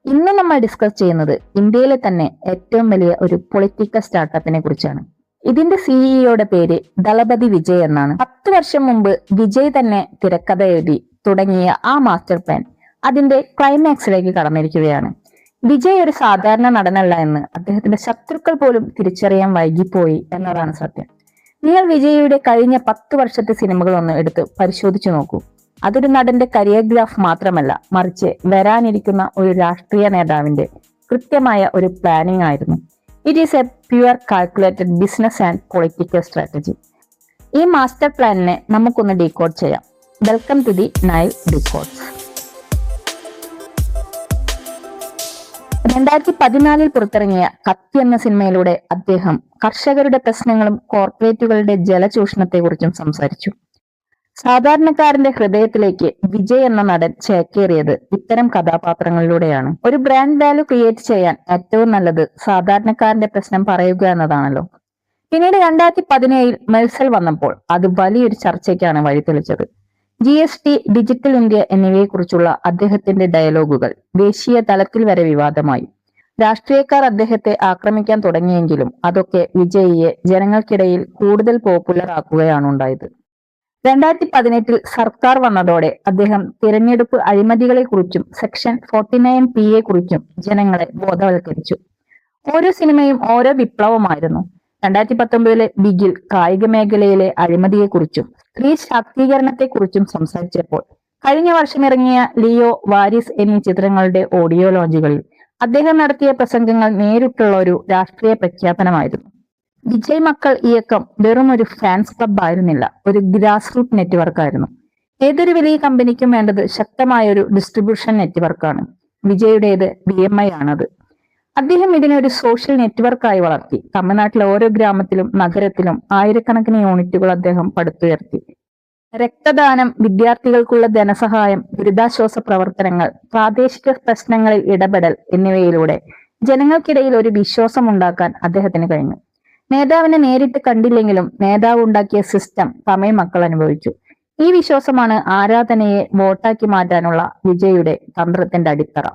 ഇന്ന് നമ്മൾ ഡിസ്കസ് ചെയ്യുന്നത് ഇന്ത്യയിലെ തന്നെ ഏറ്റവും വലിയ ഒരു പൊളിറ്റിക്കൽ സ്റ്റാർട്ടപ്പിനെ കുറിച്ചാണ്. ഇതിന്റെ സിഇഒയുടെ പേര് ദളപതി വിജയ് എന്നാണ്. 10 വർഷം മുമ്പ് വിജയ് തന്നെ തിരക്കഥ എഴുതി തുടങ്ങിയ ആ മാസ്റ്റർ പ്ലാൻ അതിന്റെ ക്ലൈമാക്സിലേക്ക് കടന്നിരിക്കുകയാണ്. വിജയ് ഒരു സാധാരണ നടനല്ല എന്ന് അദ്ദേഹത്തിന്റെ ശത്രുക്കൾ പോലും തിരിച്ചറിയാൻ വൈകിപ്പോയി എന്നതാണ് സത്യം. നിങ്ങൾ വിജയിയുടെ കഴിഞ്ഞ 10 വർഷത്തെ സിനിമകൾ ഒന്ന് എടുത്ത് പരിശോധിച്ചു നോക്കൂ. അതൊരു നടന്റെ കരിയർ ഗ്രാഫ് മാത്രമല്ല, മറിച്ച് വരാനിരിക്കുന്ന ഒരു രാഷ്ട്രീയ നേതാവിന്റെ കൃത്യമായ ഒരു പ്ലാനിംഗ് ആയിരുന്നു. It is a pure calculated business and political strategy. ഈ മാസ്റ്റർ പ്ലാനിനെ നമുക്കൊന്ന് ഡീകോഡ് ചെയ്യാം. Welcome to the Nile decodes. 2014 പുറത്തിറങ്ങിയ കത്തി എന്ന സിനിമയിലൂടെ അദ്ദേഹം കർഷകരുടെ പ്രശ്നങ്ങളും കോർപ്പറേറ്റുകളുടെ ജലചൂഷണത്തെക്കുറിച്ചും സംസാരിച്ചു. സാധാരണക്കാരന്റെ ഹൃദയത്തിലേക്ക് വിജയ് എന്ന നടൻ ചേക്കേറിയത് ഇത്തരം കഥാപാത്രങ്ങളിലൂടെയാണ്. ഒരു ബ്രാൻഡ് വാല്യൂ ക്രിയേറ്റ് ചെയ്യാൻ ഏറ്റവും നല്ലത് സാധാരണക്കാരന്റെ പ്രശ്നം പറയുക എന്നതാണല്ലോ. പിന്നീട് 2017 മെഴ്സൽ വന്നപ്പോൾ അത് വലിയൊരു ചർച്ചയ്ക്കാണ് വഴിതെളിച്ചത്. GST, ഡിജിറ്റൽ ഇന്ത്യ എന്നിവയെക്കുറിച്ചുള്ള അദ്ദേഹത്തിന്റെ ഡയലോഗുകൾ ദേശീയ തലത്തിൽ വരെ വിവാദമായി. രാഷ്ട്രീയക്കാർ അദ്ദേഹത്തെ ആക്രമിക്കാൻ തുടങ്ങിയെങ്കിലും അതൊക്കെ വിജയിയെ ജനങ്ങൾക്കിടയിൽ കൂടുതൽ പോപ്പുലർ ആക്കുകയാണ് ഉണ്ടായത്. 2018 സർക്കാർ വന്നതോടെ അദ്ദേഹം തിരഞ്ഞെടുപ്പ് അഴിമതികളെ കുറിച്ചും സെക്ഷൻ 49P കുറിച്ചും ജനങ്ങളെ ബോധവൽക്കരിച്ചു. ഓരോ സിനിമയും ഓരോ വിപ്ലവമായിരുന്നു. 2019 ബിഗിൽ കായിക മേഖലയിലെ അഴിമതിയെക്കുറിച്ചും സ്ത്രീ ശാക്തീകരണത്തെക്കുറിച്ചും സംസാരിച്ചപ്പോൾ കഴിഞ്ഞ വർഷം ഇറങ്ങിയ ലിയോ, വാരിസ് എന്നീ ചിത്രങ്ങളുടെ ഓഡിയോ ലോഞ്ചുകളിൽ അദ്ദേഹം നടത്തിയ പ്രസംഗങ്ങൾ നേരിട്ടുള്ള ഒരു രാഷ്ട്രീയ പ്രഖ്യാപനമായിരുന്നു. വിജയ് മക്കൾ ഇയക്കം വെറും ഒരു ഫാൻസ് ക്ലബ് ആയിരുന്നില്ല, ഒരു ഗ്രാസ് റൂട്ട് നെറ്റ്വർക്ക് ആയിരുന്നു. ഏതൊരു വലിയ കമ്പനിക്കും വേണ്ടത് ശക്തമായ ഒരു ഡിസ്ട്രിബ്യൂഷൻ നെറ്റ്വർക്കാണ്. വിജയുടേത് BMI ആണത്. അദ്ദേഹം ഇതിനെ ഒരു സോഷ്യൽ നെറ്റ്വർക്കായി വളർത്തി. തമിഴ്നാട്ടിലെ ഓരോ ഗ്രാമത്തിലും നഗരത്തിലും ആയിരക്കണക്കിന് യൂണിറ്റുകൾ അദ്ദേഹം പടുത്തുയർത്തി. രക്തദാനം, വിദ്യാർത്ഥികൾക്കുള്ള ധനസഹായം, ദുരിതാശ്വാസ പ്രവർത്തനങ്ങൾ, പ്രാദേശിക പ്രശ്നങ്ങളിൽ ഇടപെടൽ എന്നിവയിലൂടെ ജനങ്ങൾക്കിടയിൽ ഒരു വിശ്വാസം ഉണ്ടാക്കാൻ അദ്ദേഹത്തിന് കഴിഞ്ഞു. നേതാവിനെ നേരിട്ട് കണ്ടില്ലെങ്കിലും നേതാവ് ഉണ്ടാക്കിയ സിസ്റ്റം തമിഴ് മക്കൾ അനുഭവിച്ചു. ഈ വിശ്വാസമാണ് ആരാധനയെ വോട്ടാക്കി മാറ്റാനുള്ള വിജയുടെ തന്ത്രത്തിന്റെ അടിത്തറ.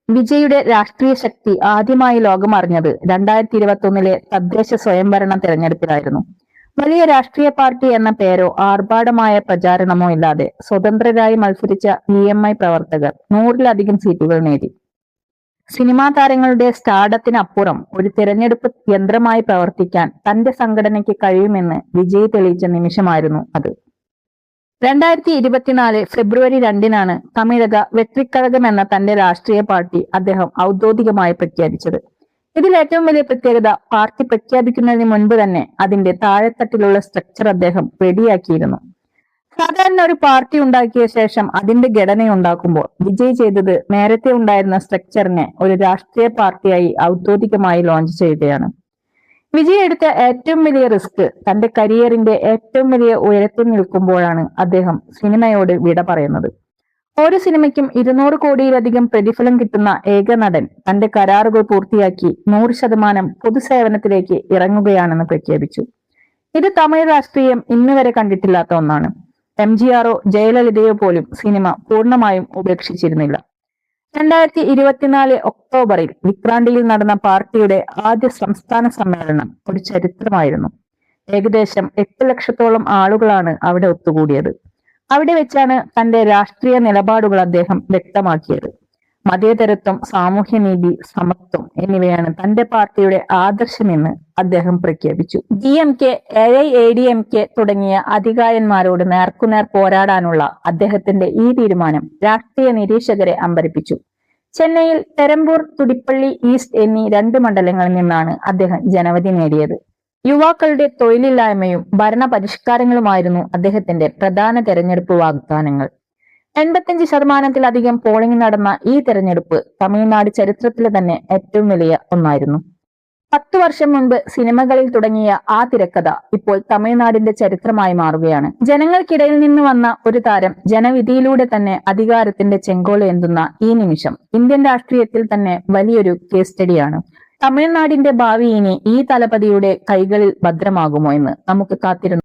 വിജയുടെ രാഷ്ട്രീയ ശക്തി ആദ്യമായി ലോകം അറിഞ്ഞത് 2021 തദ്ദേശ സ്വയംഭരണ തെരഞ്ഞെടുപ്പിലായിരുന്നു. വലിയ രാഷ്ട്രീയ പാർട്ടി എന്ന പേരോ ആർഭാടമായ പ്രചാരണമോ ഇല്ലാതെ സ്വതന്ത്രരായി മത്സരിച്ച BMI പ്രവർത്തകർ 100-ലധികം സീറ്റുകൾ നേടി. സിനിമാ താരങ്ങളുടെ സ്റ്റാർഡത്തിനപ്പുറം ഒരു തിരഞ്ഞെടുപ്പ് യന്ത്രമായി പ്രവർത്തിക്കാൻ തന്റെ സംഘടനയ്ക്ക് കഴിയുമെന്ന് വിജയ് തെളിയിച്ച നിമിഷമായിരുന്നു അത്. 2024 ഫെബ്രുവരി 2 തമിഴക വെട്രിക്കഴകം എന്ന തന്റെ രാഷ്ട്രീയ പാർട്ടി അദ്ദേഹം ഔദ്യോഗികമായി പ്രഖ്യാപിച്ചത്. ഇതിൽ ഏറ്റവും വലിയ പ്രത്യേകത, പാർട്ടി പ്രഖ്യാപിക്കുന്നതിന് മുൻപ് തന്നെ അതിന്റെ താഴെത്തട്ടിലുള്ള സ്ട്രക്ചർ അദ്ദേഹം റെഡിയാക്കിയിരുന്നു. സാധാരണ ഒരു പാർട്ടി ഉണ്ടാക്കിയ ശേഷം അതിന്റെ ഘടനയുണ്ടാക്കുമ്പോൾ വിജയ് ചെയ്തത് നേരത്തെ ഉണ്ടായിരുന്ന സ്ട്രക്ചറിനെ ഒരു രാഷ്ട്രീയ പാർട്ടിയായി ഔദ്യോഗികമായി ലോഞ്ച് ചെയ്യുകയാണ്. വിജയ് എടുത്ത ഏറ്റവും വലിയ റിസ്ക് തന്റെ കരിയറിന്റെ ഏറ്റവും വലിയ ഉയരത്തിൽ നിൽക്കുമ്പോഴാണ് അദ്ദേഹം സിനിമയോട് വിട പറയുന്നത്. ഓരോ സിനിമയ്ക്കും 200 കോടിയിലധികം പ്രതിഫലം കിട്ടുന്ന ഏക നടൻ തന്റെ കരാറുകൾ പൂർത്തിയാക്കി 100% പൊതുസേവനത്തിലേക്ക് ഇറങ്ങുകയാണെന്ന് പ്രഖ്യാപിച്ചു. ഇത് തമിഴ് രാഷ്ട്രീയം ഇന്നുവരെ കണ്ടിട്ടില്ലാത്ത ഒന്നാണ്. MGRോ ജയലളിതയോ പോലും സിനിമ പൂർണ്ണമായും ഉപേക്ഷിച്ചിരുന്നില്ല. 2024 ഒക്ടോബറിൽ വിക്രാണ്ടിയിൽ നടന്ന പാർട്ടിയുടെ ആദ്യ സംസ്ഥാന സമ്മേളനം ഒരു ചരിത്രമായിരുന്നു. ഏകദേശം 8 ലക്ഷത്തോളം ആളുകളാണ് അവിടെ ഒത്തുകൂടിയത്. അവിടെ വെച്ചാണ് തന്റെ രാഷ്ട്രീയ നിലപാടുകൾ അദ്ദേഹം വ്യക്തമാക്കിയത്. മതേതരത്വം, സാമൂഹ്യനീതി, സമത്വം എന്നിവയാണ് തന്റെ പാർട്ടിയുടെ ആദർശമെന്ന് അദ്ദേഹം പ്രഖ്യാപിച്ചു. DMK, AIADMK തുടങ്ങിയ അധികായന്മാരോട് നേർക്കുനേർ പോരാടാനുള്ള അദ്ദേഹത്തിന്റെ ഈ തീരുമാനം രാഷ്ട്രീയ നിരീക്ഷകരെ അമ്പരപ്പിച്ചു. ചെന്നൈയിൽ പെരമ്പൂർ, തുടിപ്പള്ളി ഈസ്റ്റ് എന്നീ 2 മണ്ഡലങ്ങളിൽ നിന്നാണ് അദ്ദേഹം ജനവിധി നേടിയത്. യുവാക്കളുടെ തൊഴിലില്ലായ്മയും ഭരണ പരിഷ്കാരങ്ങളുമായിരുന്നു അദ്ദേഹത്തിന്റെ പ്രധാന തെരഞ്ഞെടുപ്പ് വാഗ്ദാനങ്ങൾ. 85%-ലധികം പോളിംഗ് നടന്ന ഈ തെരഞ്ഞെടുപ്പ് തമിഴ്നാട് ചരിത്രത്തിലെ തന്നെ ഏറ്റവും വലിയ ഒന്നായിരുന്നു. 10 വർഷം മുൻപ് സിനിമകളിൽ തുടങ്ങിയ ആ തിരക്കഥ ഇപ്പോൾ തമിഴ്നാടിന്റെ ചരിത്രമായി മാറുകയാണ്. ജനങ്ങൾക്കിടയിൽ നിന്ന് വന്ന ഒരു താരം ജനവിധിയിലൂടെ തന്നെ അധികാരത്തിന്റെ ചെങ്കോൽ ഏന്തുന്ന ഈ നിമിഷം ഇന്ത്യൻ രാഷ്ട്രീയത്തിൽ തന്നെ വലിയൊരു കേസ് സ്റ്റഡിയാണ്. തമിഴ്നാടിന്റെ ഭാവി ഇനി ഈ തലപതിയുടെ കൈകളിൽ ഭദ്രമാകുമോ എന്ന് നമുക്ക് കാത്തിരുന്നു